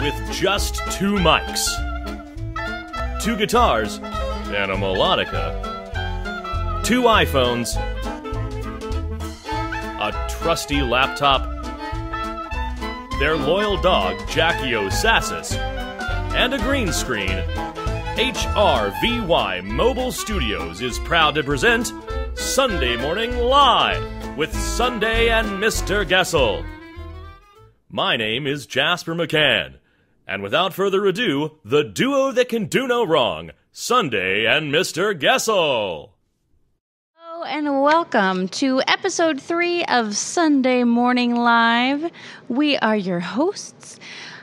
with just 2 mics, 2 guitars, and a melodica, 2 iPhones, a trusty laptop, their loyal dog, Jackie Osassis, and a green screen, HRVY Mobile Studios is proud to present Sunday Morning Live with Sundae and Mr. Goessl. My name is Jasper MacCan, and without further ado, the duo that can do no wrong, Sundae and Mr. Goessl. Hello and welcome to episode 3 of Sunday Morning Live. We are your hosts,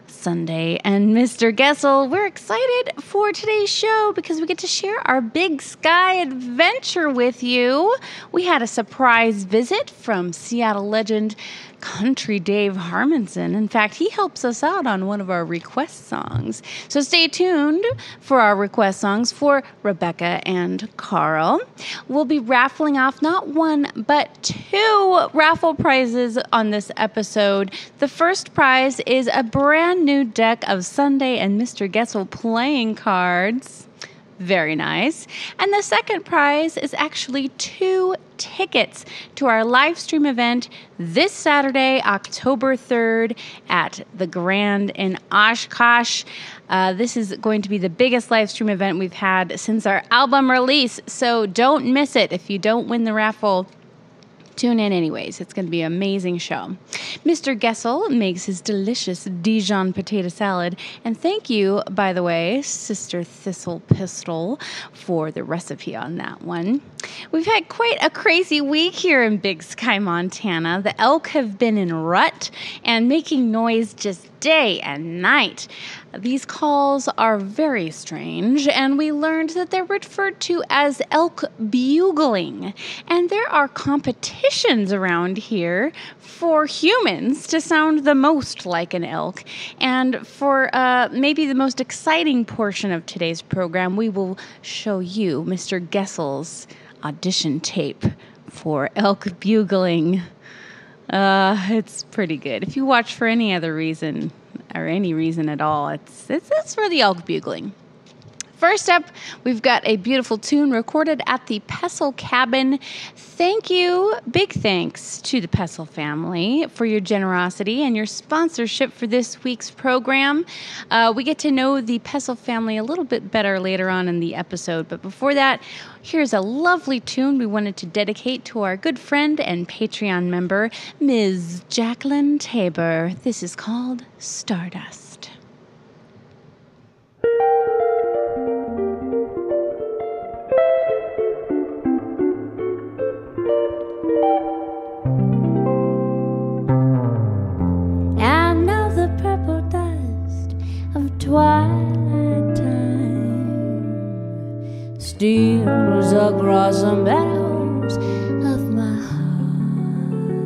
Sundae and Mr. Goessl. We're excited for today's show because we get to share our big sky adventure with you. We had a surprise visit from Seattle legend Country Dave Harmonson. In fact, he helps us out on one of our request songs. So stay tuned for our request songs for Rebecca and Carl. We'll be raffling off not 1, but 2 raffle prizes on this episode. The first prize is a brand new deck of Sundae and Mr. Goessl playing cards. Very nice. And the second prize is actually 2 tickets to our live stream event this Saturday, October 3rd at the Grand in Oshkosh. This is going to be the biggest live stream event we've had since our album release, so don't miss it. If you don't win the raffle, tune in anyways. It's going to be an amazing show. Mr. Goessl makes his delicious Dijon potato salad. And thank you, by the way, Sister Thistle Pistol, for the recipe on that one. We've had quite a crazy week here in Big Sky, Montana. The elk have been in rut and making noise just day and night. These calls are very strange, and we learned that they're referred to as elk bugling. And there are competitions around here for humans to sound the most like an elk. And for maybe the most exciting portion of today's program, we will show you Mr. Goessl's audition tape for elk bugling. It's pretty good. If you watch for any other reason, or any reason at all, it's for the elk bugling. First up, we've got a beautiful tune recorded at the Pessl cabin. Thank you, big thanks to the Pessl family for your generosity and your sponsorship for this week's program. We get to know the Pessl family a little bit better later on in the episode, but before that, here's a lovely tune we wanted to dedicate to our good friend and Patreon member, Ms. Jacqueline Tabor. This is called Stardust. Twilight time steals across the meadows of my heart.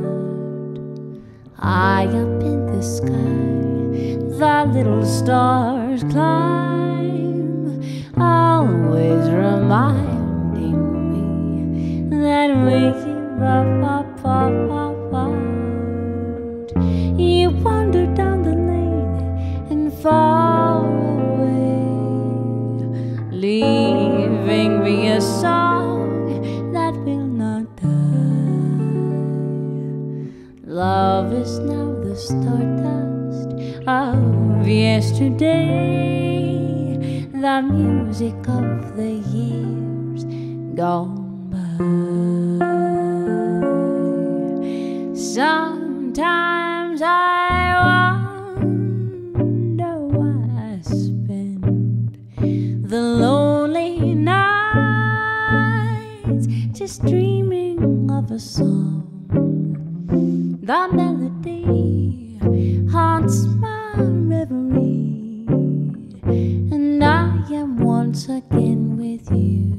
High up in the sky, the little stars climb, always reminding me that we keep apart. You wander down the lane and fall, leaving me a song that will not die. Love is now the stardust of yesterday, the music of the years gone by. Sometimes I wonder why I spend the lonely nights just dreaming of a song. The melody haunts my reverie, and I am once again with you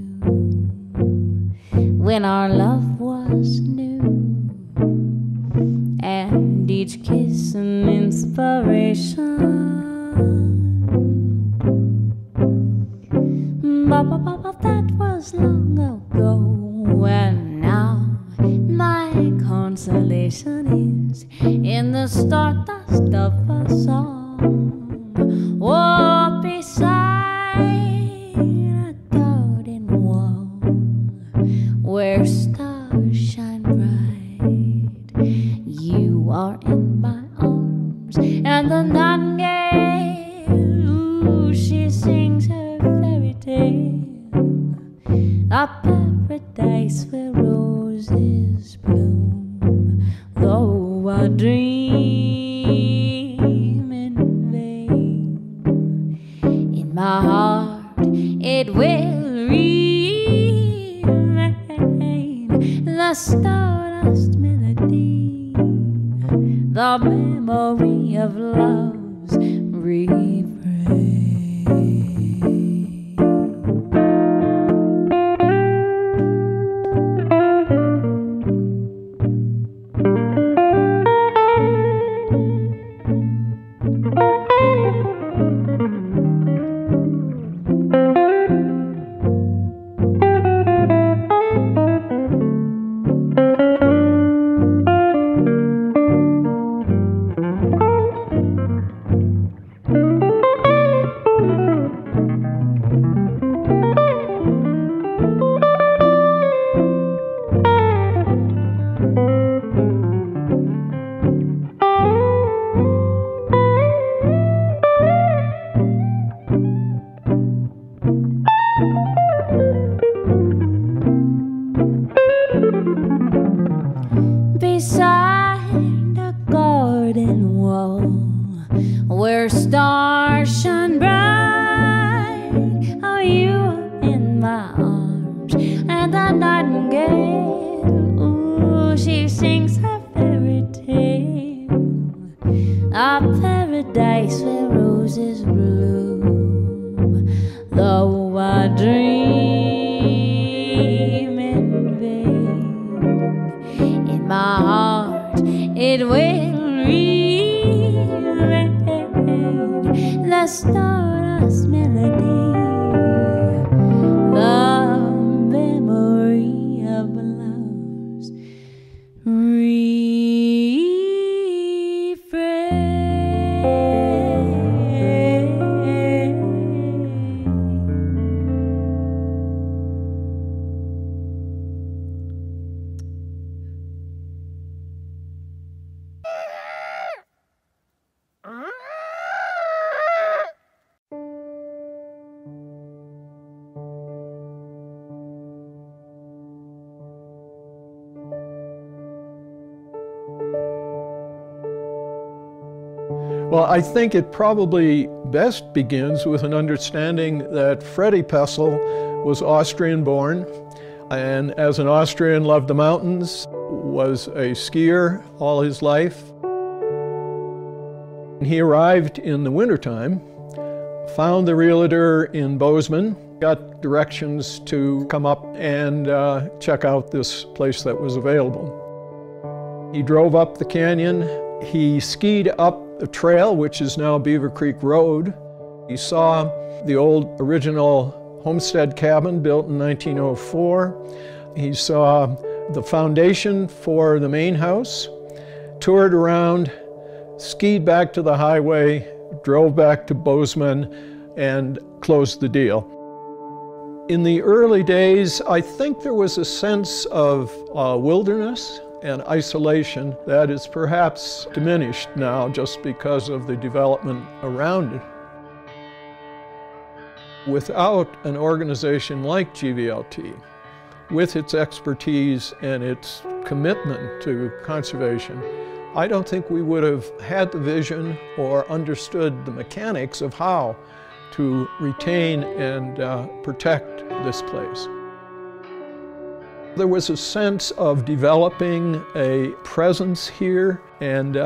when our love was new, and each kiss an inspiration. That was long ago, and now my consolation is in the stardust of a song. arms. And the nightingale, ooh, she sings her fairy tale, a paradise where roses bloom. Though I dream in vain, in my heart it will remain the stardust melody, the memory of love's refrain. Beside a garden wall where stars shine bright, are you in my arms? And the nightingale, ooh, she sings her fairy tale, a paradise where roses bloom. Though I dream in vain, in my heart it will remain the stardust melody, the memory of love's Well, I think it probably best begins with an understanding that Freddie Pessl was Austrian-born, and as an Austrian loved the mountains, was a skier all his life. He arrived in the wintertime, found the realtor in Bozeman, got directions to come up and check out this place that was available. He drove up the canyon. He skied up the trail, which is now Beaver Creek Road. He saw the old original homestead cabin built in 1904. He saw the foundation for the main house, toured around, skied back to the highway, drove back to Bozeman, and closed the deal. In the early days, I think there was a sense of wilderness and isolation that is perhaps diminished now just because of the development around it. Without an organization like GVLT, with its expertise and its commitment to conservation, I don't think we would have had the vision or understood the mechanics of how to retain and protect this place. There was a sense of developing a presence here, and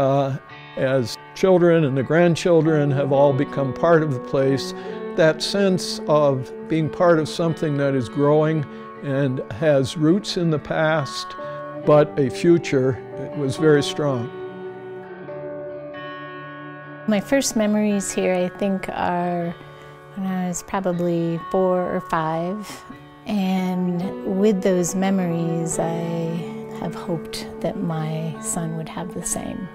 as children and the grandchildren have all become part of the place, that sense of being part of something that is growing and has roots in the past, but a future, was very strong. My first memories here, I think, are when I was probably 4 or 5. And with those memories, I have hoped that my son would have the same.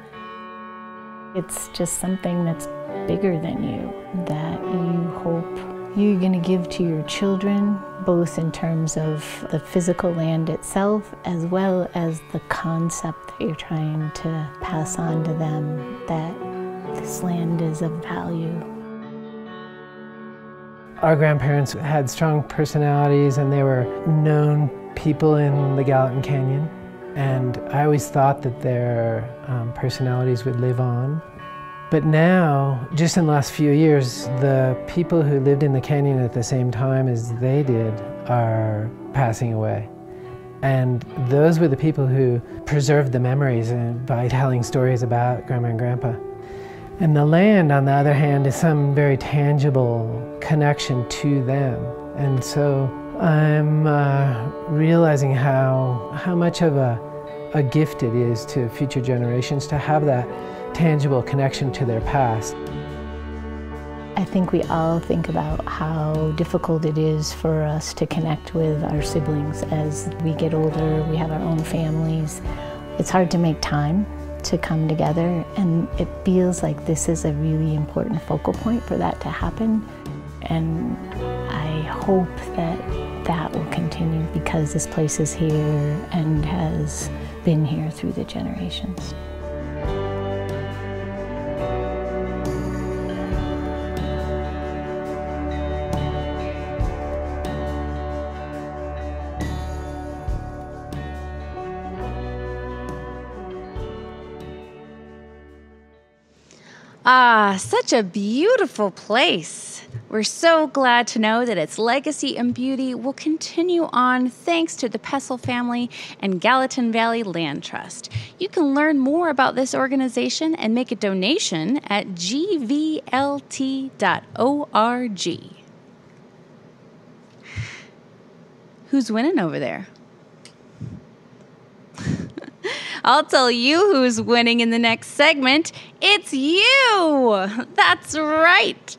It's just something that's bigger than you, that you hope you're going to give to your children, both in terms of the physical land itself, as well as the concept that you're trying to pass on to them, that this land is of value. Our grandparents had strong personalities and they were known people in the Gallatin Canyon. And I always thought that their personalities would live on. But now, just in the last few years, the people who lived in the canyon at the same time as they did are passing away. And those were the people who preserved the memories by telling stories about Grandma and Grandpa. And the land, on the other hand, is some very tangible connection to them. And so I'm realizing how much of a gift it is to future generations to have that tangible connection to their past. I think we all think about how difficult it is for us to connect with our siblings as we get older, we have our own families. It's hard to make time to come together, and it feels like this is a really important focal point for that to happen. And I hope that that will continue because this place is here and has been here through the generations. Ah, such a beautiful place. We're so glad to know that its legacy and beauty will continue on thanks to the Pessl Family and Gallatin Valley Land Trust. You can learn more about this organization and make a donation at gvlt.org. Who's winning over there? I'll tell you who's winning in the next segment. It's you! That's right.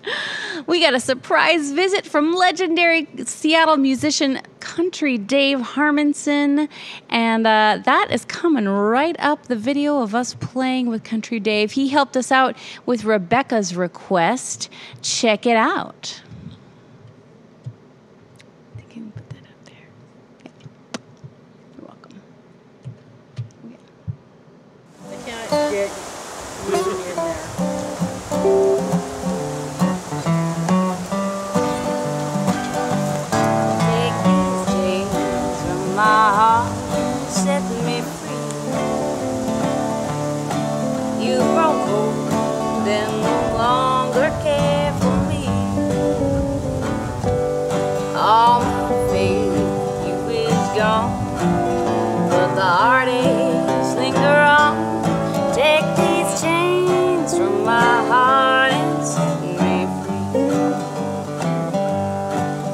We got a surprise visit from legendary Seattle musician Country Dave Harmonson, and that is coming right up the video of us playing with Country Dave. He helped us out with Rebecca's request. Check it out. I think I can put that up there. Okay. You're welcome. I can't get moving in there. Take these chains from my heart and set me free. You broke hold and no longer care for me. All my faith in you is gone, but the heartaches linger on. Take these chains from my heart and set me free.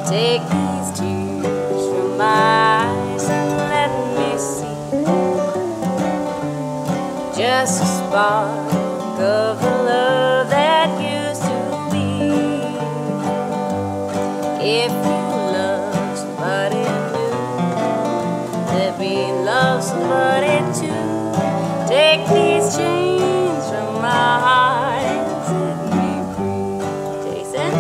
Take these tears from my eyes and let me see just a spark of the love that used to be. If you love somebody new, let me love somebody too. Take these chains from my heart and set me free. Jason?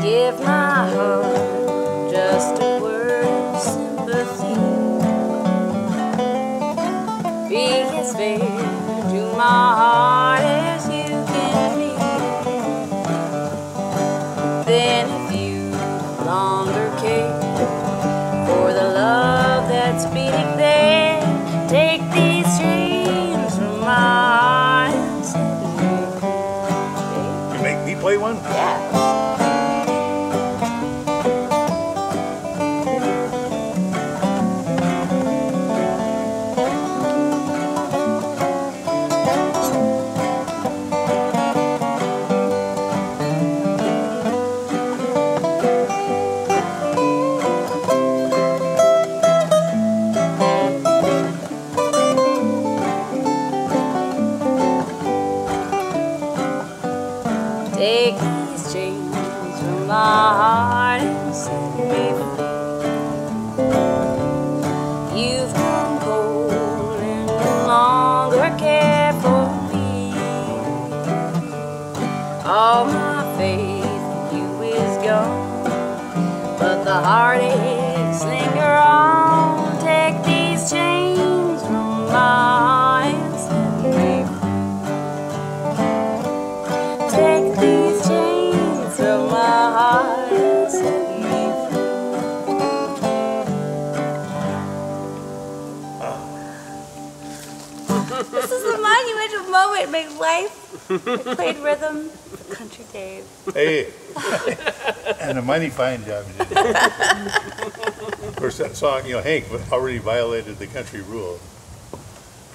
Give my heart just a word of sympathy. Be as fair to my heart as you can be. Then if you no longer care for the love that's beating there, take these chains from my heart and set me free. You make me play one? Yeah. Take these chains from my heart and set me free. You've grown cold and no longer care for me. All my faith in you is gone, but the heartaches linger on. Take these chains from my heart and set me free. Take these chains from my heart and set me free. This is a monumental moment in my life. I played rhythm, Country Dave. Hey, and a mighty fine job you did. Of course, that song, Hank already violated the country rule.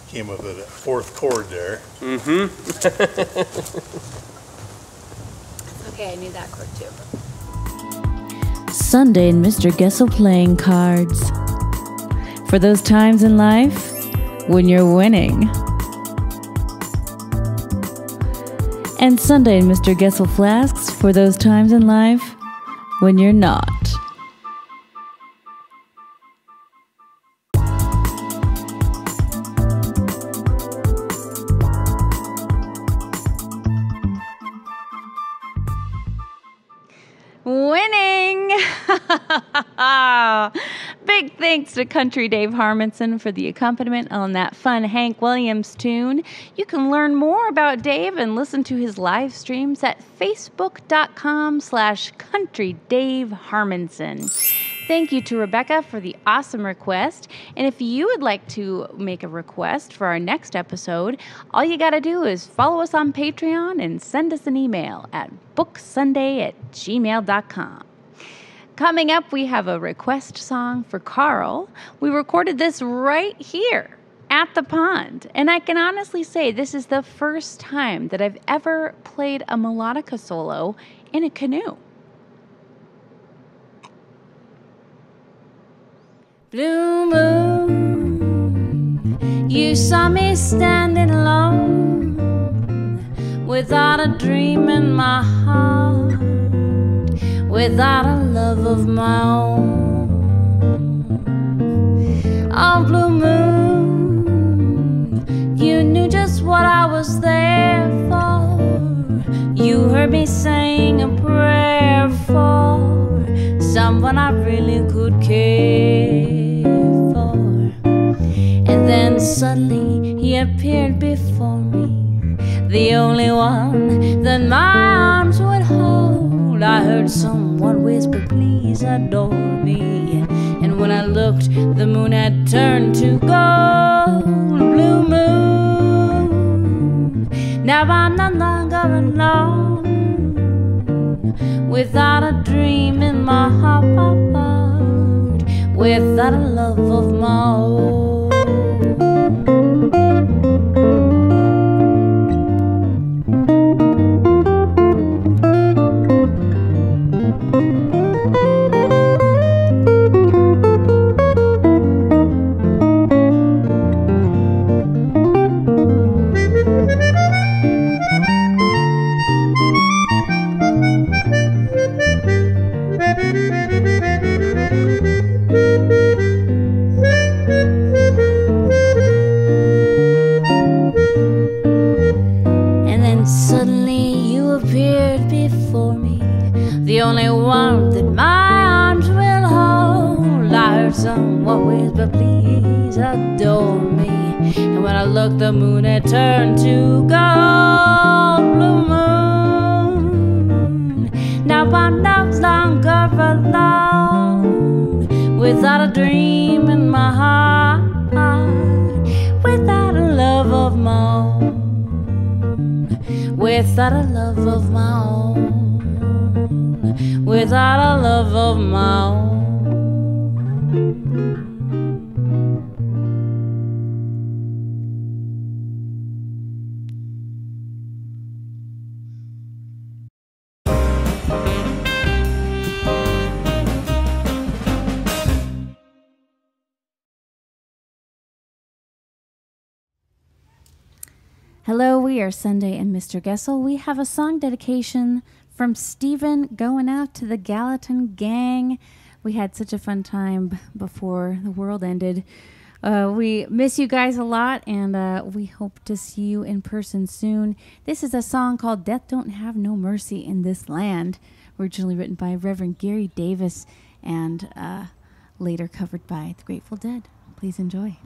Came up with a fourth chord there. Mm-hmm. Okay, I knew that chord too. Sundae and Mr. Goessl playing cards. For those times in life when you're winning. And Sundae and Mr. Goessl flasks for those times in life when you're not. Winning! Big thanks to Country Dave Harmonson for the accompaniment on that fun Hank Williams tune. You can learn more about Dave and listen to his live streams at facebook.com/CountryDaveHarmonson. Thank you to Rebecca for the awesome request. And if you would like to make a request for our next episode, all you got to do is follow us on Patreon and send us an email at booksunday@gmail.com. Coming up, we have a request song for Carl. We recorded this right here at the pond. And I can honestly say this is the first time that I've ever played a melodica solo in a canoe. Blue moon, you saw me standing alone, without a dream in my heart, without a love of my own. Oh, blue moon, you knew just what I was there for. You heard me saying a prayer for someone I really could care for. And then suddenly he appeared before me, the only one that my arms would hold. I heard someone whisper, please adore me. And when I looked, the moon had turned to gold. Blue moon, now I'm no longer alone, without a dream in my heart, without a love of my own. The only one that my arms will hold. I heard someone whisper, please adore me. And when I looked, the moon had turned to gold. Blue moon, now I'm no longer alone, without a dream in my heart, without a love of my own, without a love of my own, without a love of my own. Hello, we are Sundae and Mr. Goessl. We have a song dedication from Stephen going out to the Gallatin gang. We had such a fun time before the world ended. We miss you guys a lot, and we hope to see you in person soon. This is a song called Death Don't Have No Mercy in This Land, originally written by Reverend Gary Davis and later covered by the Grateful Dead. Please enjoy.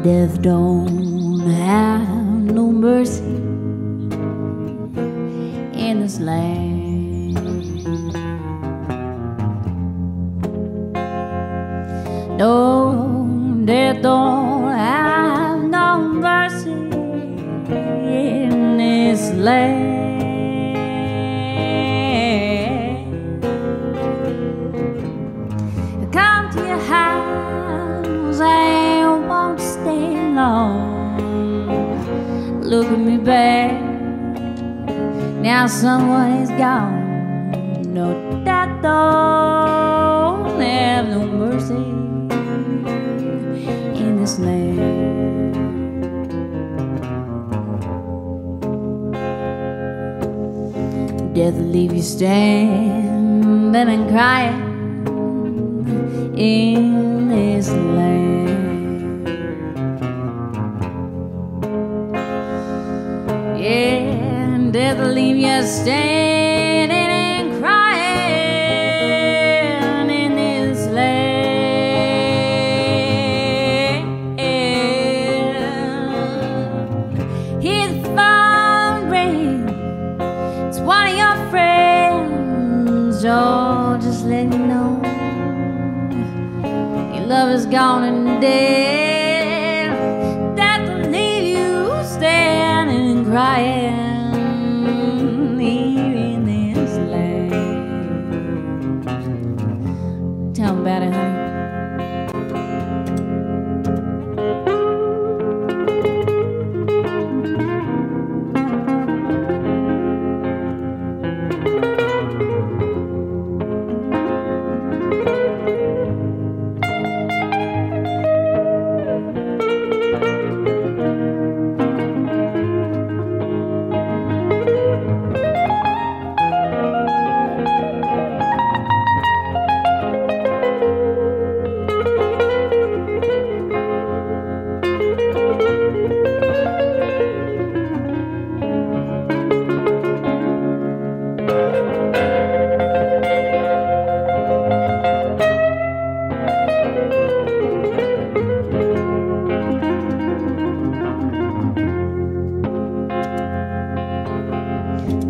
Death don't have no mercy in this land. No, death don't have no mercy in this land. Come to your house and won't stay long. Look at me back, now someone is gone. No, that don't have no mercy in this land. Death will leave you standing and crying in this land. Yeah, and death will leave you standing and crying in this land. Hear the phone ring, it's one of your friends. Oh, just let me know your love is gone and dead. That will leave you standing and crying here in this land. Tell me about it, honey.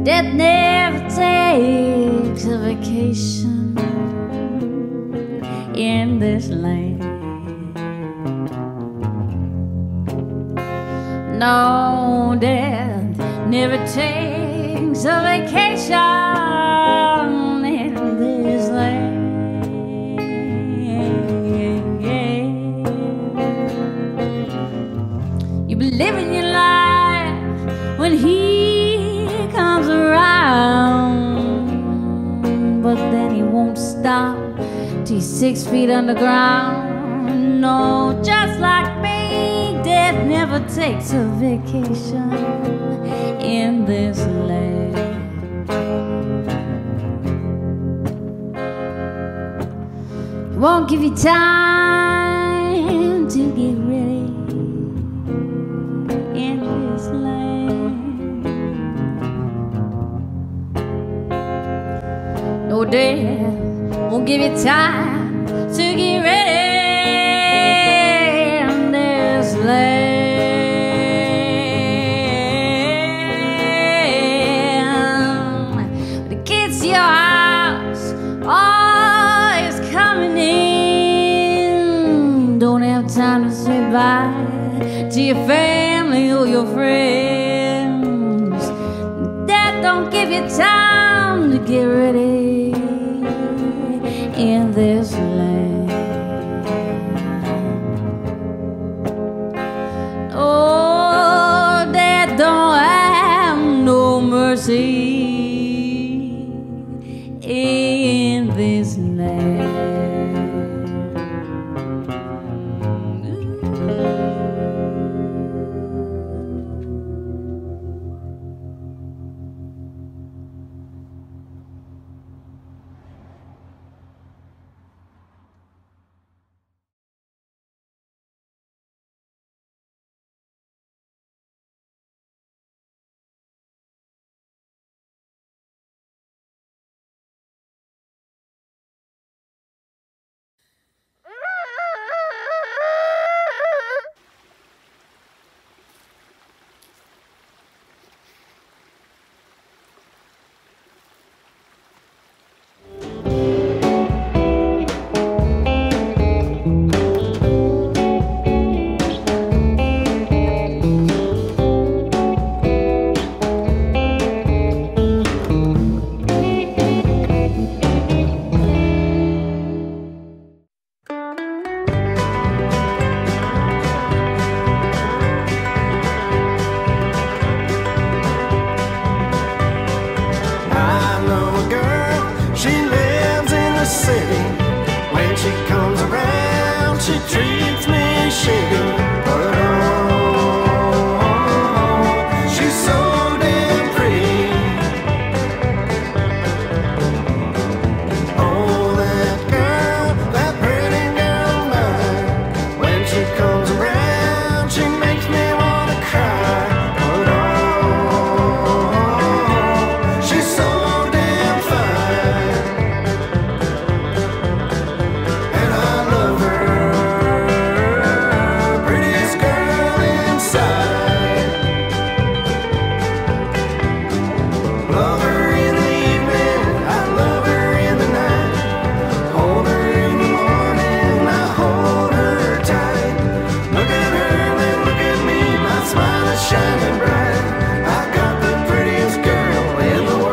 Death never takes a vacation in this land. No, death never takes a vacation in this land. You be living your life when he comes around, but then he won't stop till he's 6 feet underground. No, just like me, death never takes a vacation in this land. He won't give you time to get ready in this land. No, death won't give you time to get ready in this land. The kids to your house, oh, is coming in. Don't have time to say bye to your family or your friends. That don't give you time to get ready in this land. Oh, that don't have city. When she comes around, she treats me shitty. But oh, she's so damn pretty. Oh, that girl, that pretty girl of mine. When she comes around, she makes me wanna cry. But oh, she's so damn fine. And I love her, prettiest girl inside. Love her in the evening, I love her in the night. Hold her in the morning, I hold her tight. Look at her, then look at me, my smile is shining bright. I got the prettiest girl in the world.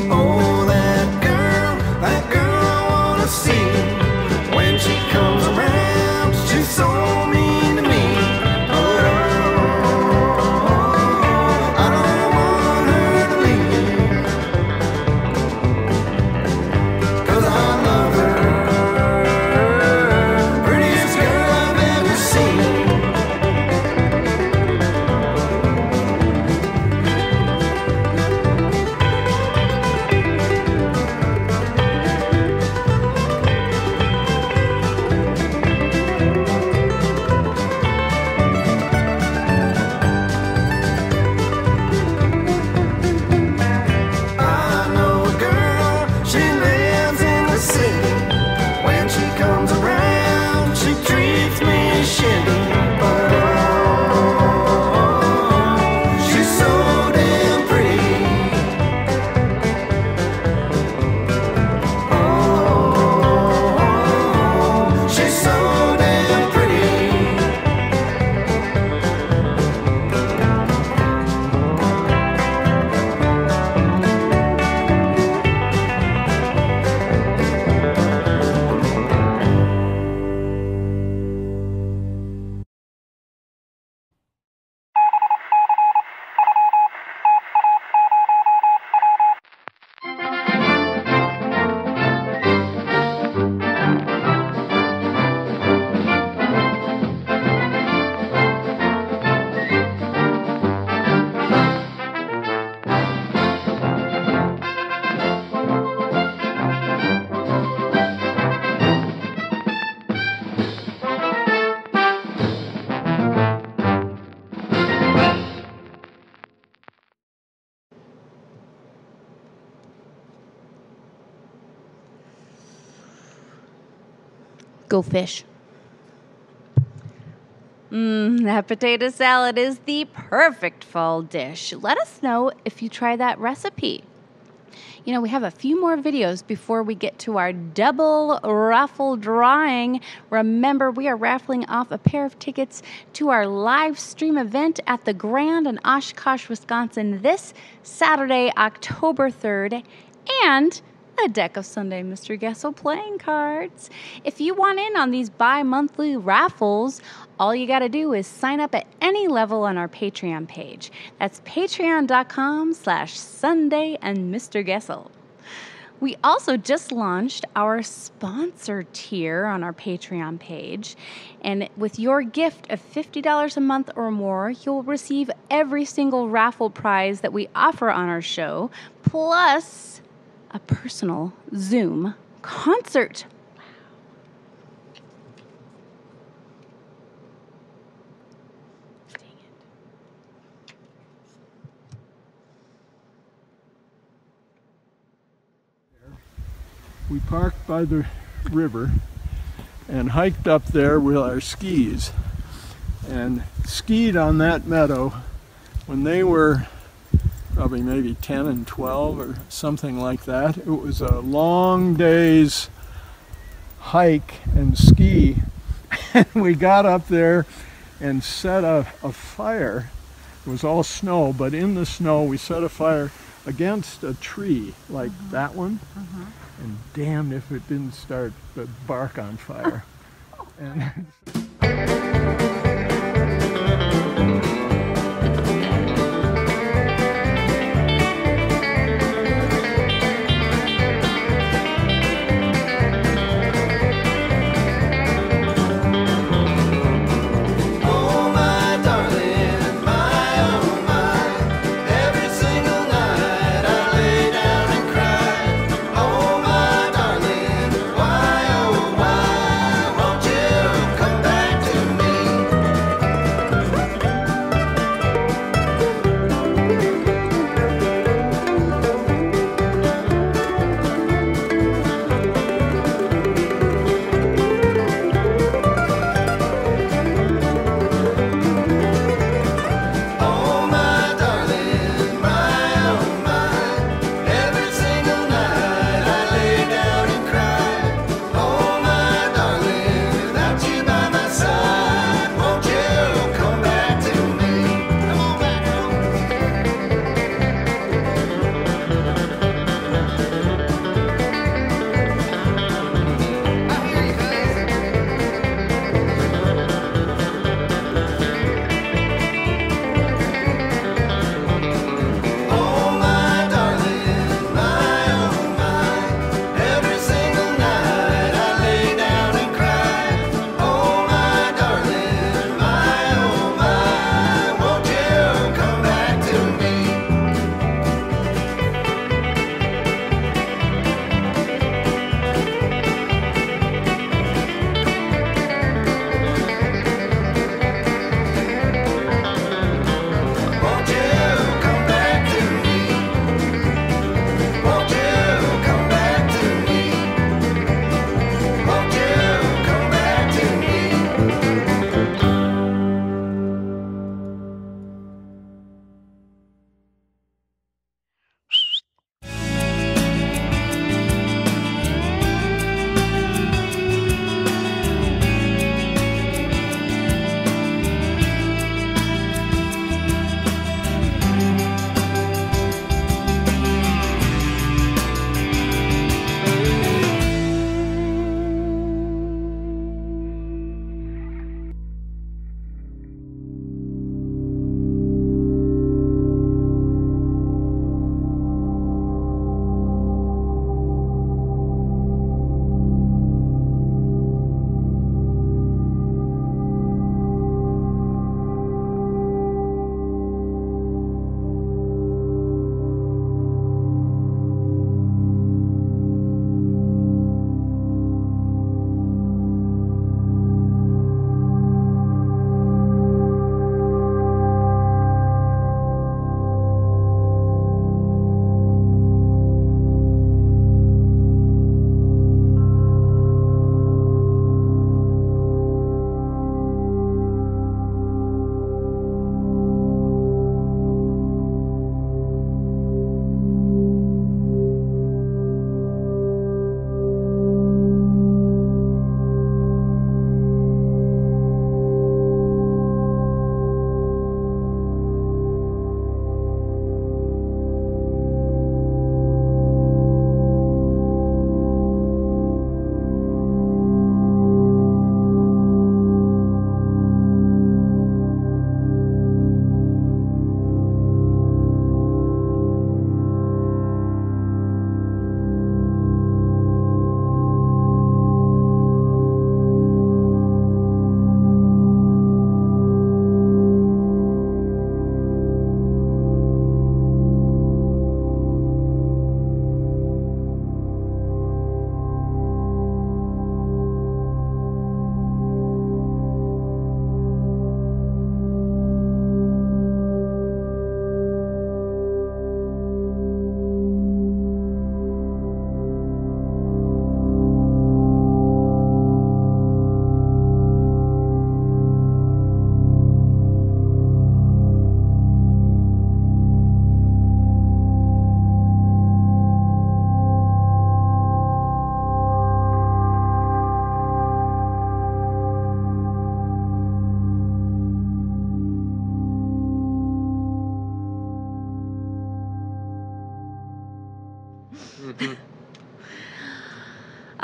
Oh, that girl I wanna see. When she comes around, she's so mean to me. But oh, I don't want her to leave, 'cause I love her, prettiest girl I've ever seen. I know a girl, she lives in the city. When she comes around, she treats me shitty. But oh, she's so damn pretty. Oh, she's so damn pretty. Go fish. That potato salad is the perfect fall dish. Let us know if you try that recipe. You know, we have a few more videos before we get to our double raffle drawing. Remember, we are raffling off a pair of tickets to our live stream event at the Grand in Oshkosh, Wisconsin this Saturday, October 3rd, and a deck of Sundae Mr. Goessl playing cards. If you want in on these bi-monthly raffles, all you got to do is sign up at any level on our Patreon page. That's patreon.com/Sundae and Mr. Goessl. We also just launched our sponsor tier on our Patreon page. And with your gift of $50 a month or more, you'll receive every single raffle prize that we offer on our show, plus a personal Zoom concert. We parked by the river and hiked up there with our skis and skied on that meadow when they were probably maybe 10 and 12 or something like that. It was a long day's hike and ski. And we got up there and set a fire. It was all snow, but in the snow we set a fire against a tree like that one, and damned if it didn't start the bark on fire. And Come back.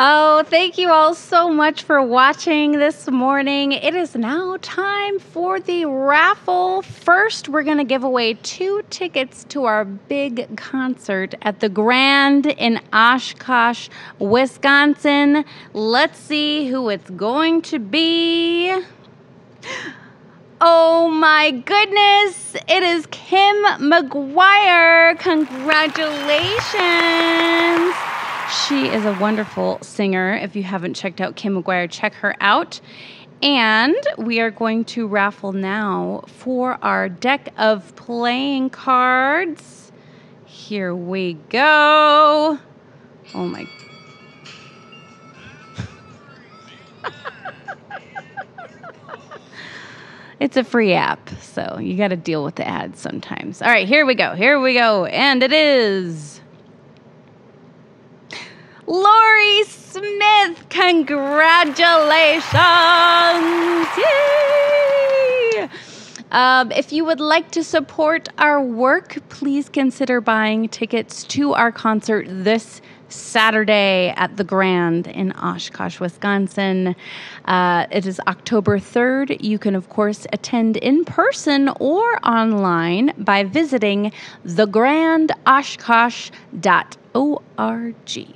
Oh, thank you all so much for watching this morning. It is now time for the raffle. First, we're going to give away 2 tickets to our big concert at the Grand in Oshkosh, Wisconsin. Let's see who it's going to be. Oh my goodness, it is Kim McGuire. Congratulations. She is a wonderful singer. If you haven't checked out Kim McGuire, check her out. And we are going to raffle now for our deck of playing cards. Here we go. Oh my. It's a free app, so you got to deal with the ads sometimes. All right, here we go. Here we go. And it is Lori Smith. Congratulations. Yay! If you would like to support our work, please consider buying tickets to our concert this Saturday at the Grand in Oshkosh, Wisconsin. It is October 3rd. You can, of course, attend in person or online by visiting thegrandoshkosh.org.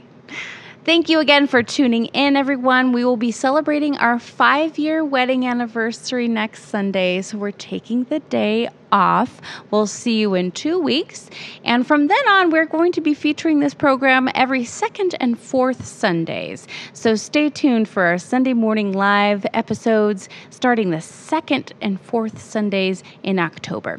Thank you again for tuning in, everyone. We will be celebrating our 5-year wedding anniversary next Sunday, so we're taking the day off. We'll see you in 2 weeks. And from then on, we're going to be featuring this program every 2nd and 4th Sundays. So stay tuned for our Sunday Morning Live episodes starting the 2nd and 4th Sundays in October.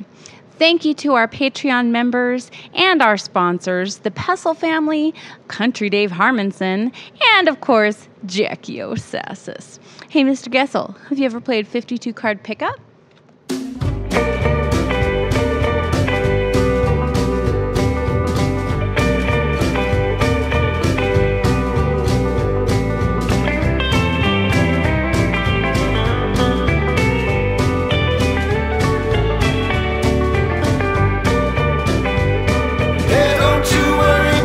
Thank you to our Patreon members and our sponsors, the Pessl Family, Country Dave Harmonson, and, of course, Jackie Osassis. Hey, Mr. Goessl, have you ever played 52-card pickup? Don't you worry,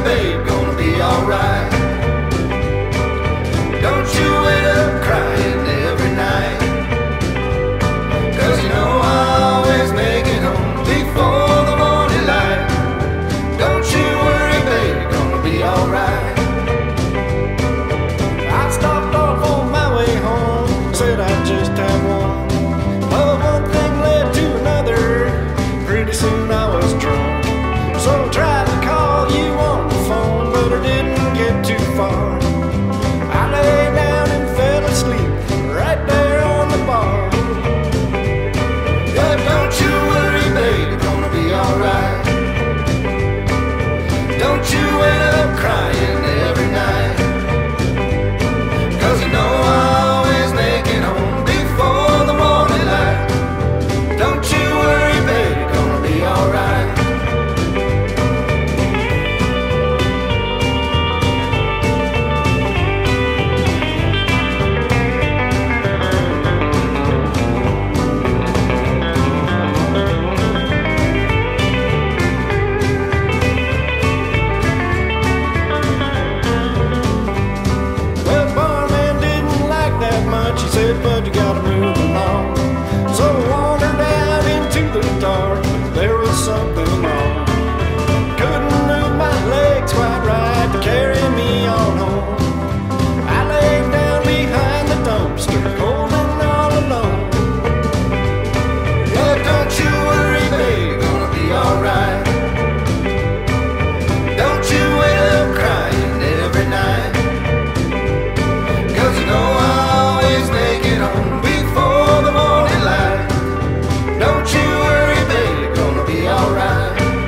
baby, gonna be alright.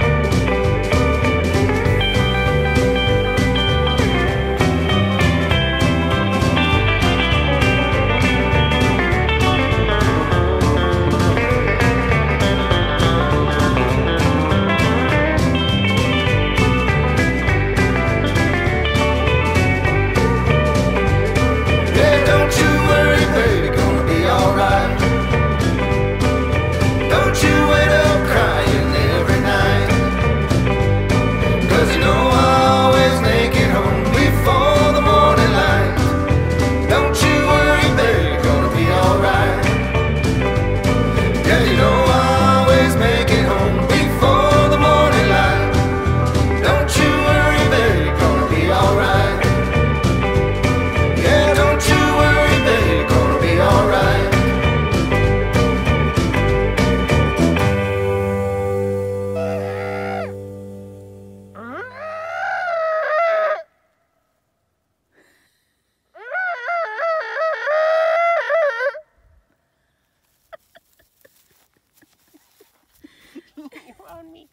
on me.